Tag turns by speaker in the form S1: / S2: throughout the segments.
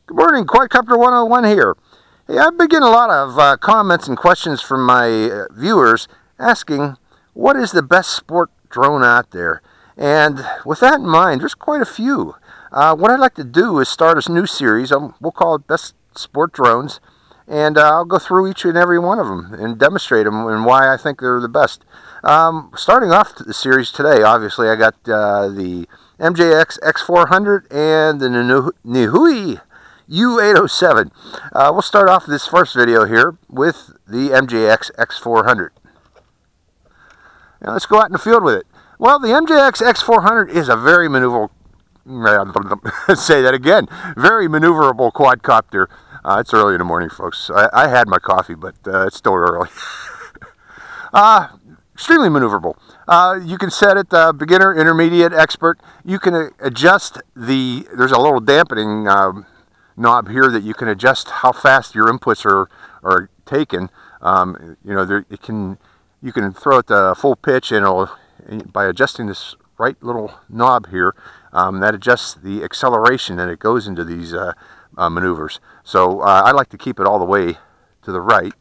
S1: Good morning, Quadcopter 101 here. Hey, I've been getting a lot of comments and questions from my viewers asking what is the best sport drone out there. And with that in mind, there's quite a few. What I'd like to do is start a new series. We'll call it Best Sport Drones. And I'll go through each and every one of them and demonstrate them and why I think they're the best. Starting off the series today, obviously, I got the MJX X400 and the Nihui U807. We'll start off this first video here with the MJX X400. Now let's go out in the field with it. Well, the MJX X400 is a very maneuverable, say that again, very maneuverable quadcopter. It's early in the morning, folks. I had my coffee, but it's still early. Extremely maneuverable. You can set it beginner, intermediate, expert. You can adjust there's a little dampening knob here that you can adjust how fast your inputs are taken. You can throw it to full pitch, and by adjusting this right little knob here, that adjusts the acceleration and it goes into these maneuvers. So I like to keep it all the way to the right.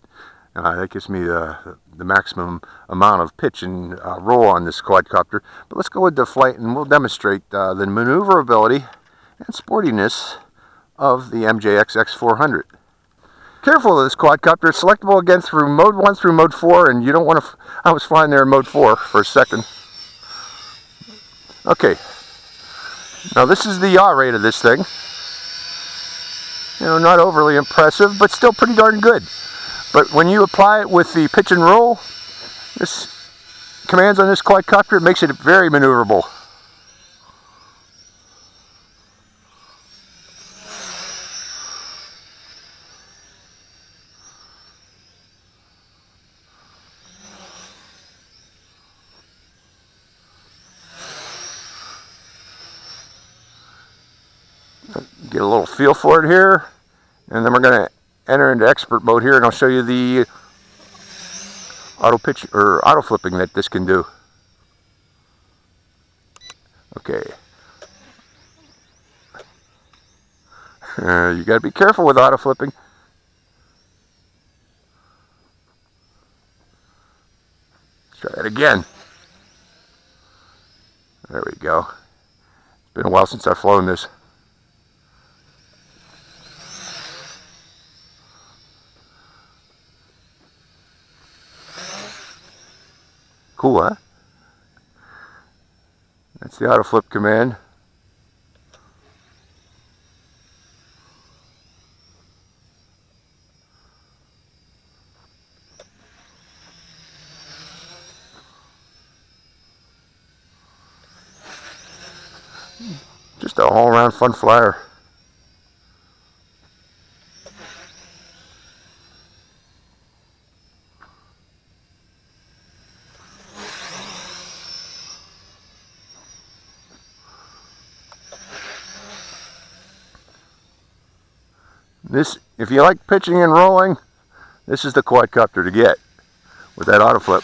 S1: That gives me the maximum amount of pitch and roll on this quadcopter. But let's go into flight and we'll demonstrate the maneuverability and sportiness of the MJX X400. Careful of this quadcopter. It's selectable again through mode 1 through mode 4, and you don't want to... I was flying there in mode 4 for a second. Okay. Now this is the yaw rate of this thing. Not overly impressive, but still pretty darn good. But when you apply it with the pitch and roll, this commands on this quadcopter, it makes it very maneuverable. Get a little feel for it here, and then we're going to enter into expert mode here, and I'll show you the auto pitch or auto flipping that this can do. Okay. You got to be careful with auto flipping. Let's try that again. There we go. It's been a while since I've flown this. Cool, huh? That's the auto flip command. Just a all-around fun flyer. This, if you like pitching and rolling, this is the quadcopter to get with that auto flip.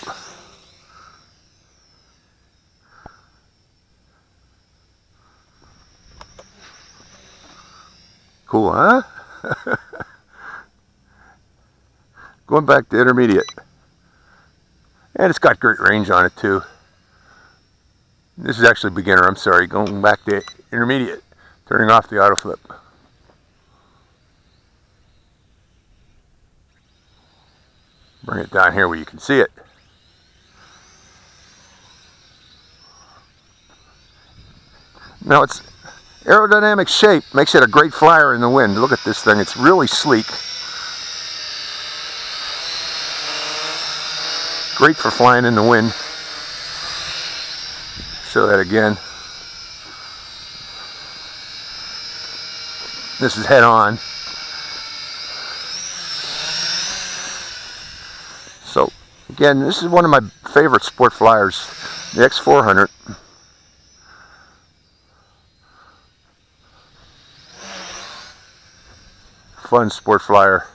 S1: Cool, huh? Going back to intermediate. And it's got great range on it too. This is actually beginner, I'm sorry. Going back to intermediate. Turning off the auto flip. Bring it down here where you can see it. Now its aerodynamic shape makes it a great flyer in the wind. Look at this thing, it's really sleek. Great for flying in the wind. Show that again. This is head on. So, again, this is one of my favorite sport flyers, the X400. Fun sport flyer.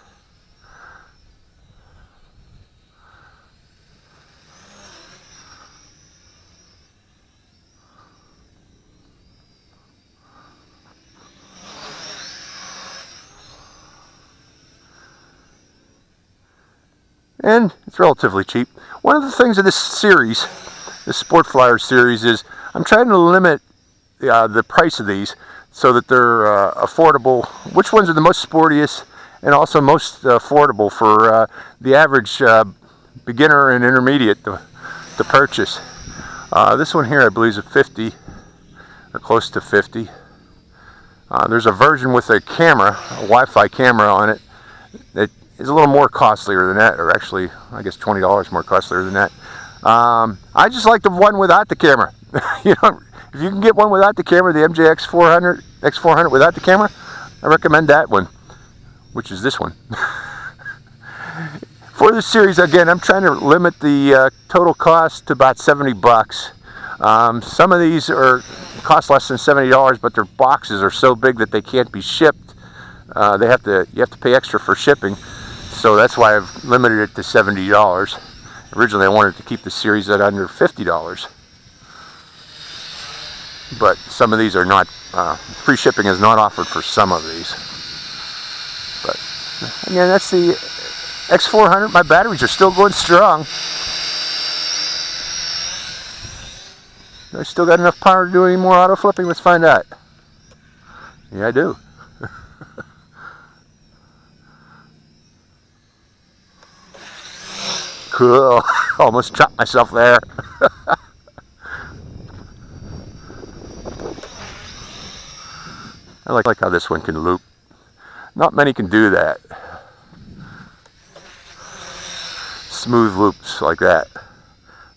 S1: and it's relatively cheap. One of the things of this series, this Sport Flyer series, is I'm trying to limit the price of these so that they're affordable. Which ones are the most sportiest and also most affordable for the average beginner and intermediate to purchase. This one here I believe is a 50 or close to 50. There's a version with a camera, a Wi-Fi camera on it, that is a little more costlier than that, or actually I guess $20 more costlier than that. I just like the one without the camera. You know, if you can get one without the camera, the MJX X400 without the camera, I recommend that one, which is this one. For this series, again, I'm trying to limit the total cost to about 70 bucks. Some of these cost less than $70, but their boxes are so big that they can't be shipped. You have to pay extra for shipping, so that's why I've limited it to $70. Originally, I wanted to keep the series at under $50. But some of these are not, free shipping is not offered for some of these. But again, that's the X400. My batteries are still going strong. I still got enough power to do any more auto flipping? Let's find out. Yeah, I do. Cool. Almost chopped myself there. I like how this one can loop. Not many can do that. Smooth loops like that.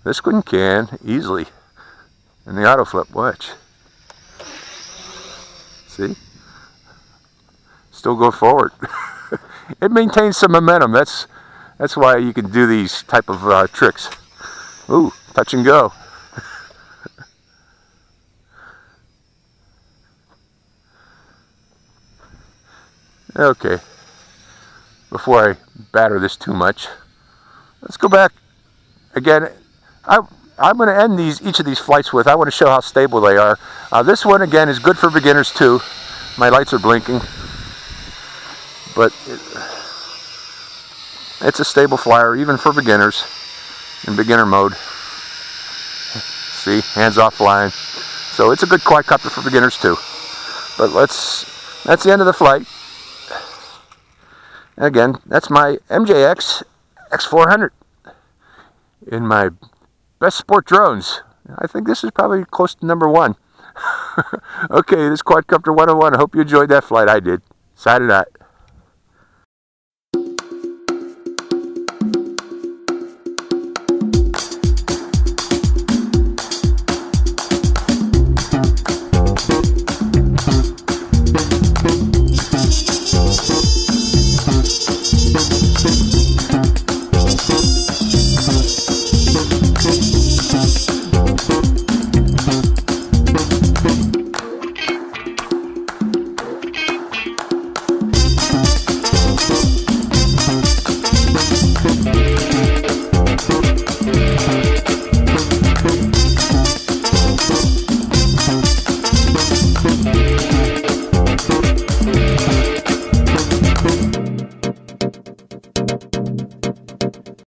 S1: This one can easily. And the auto flip, watch. See? Still go forward. It maintains some momentum. That's why you can do these type of tricks. Ooh, touch and go. Okay, before I batter this too much, let's go back again. I'm going to end each of these flights with, I want to show how stable they are. This one again is good for beginners too. My lights are blinking, but it's a stable flyer even for beginners in beginner mode. See, hands off flying. So it's a good quadcopter for beginners too. But that's the end of the flight. Again, that's my MJX X400 in my best sport drones. I think this is probably close to #1. Okay, this is Quadcopter 101. I hope you enjoyed that flight. I did. Signing out.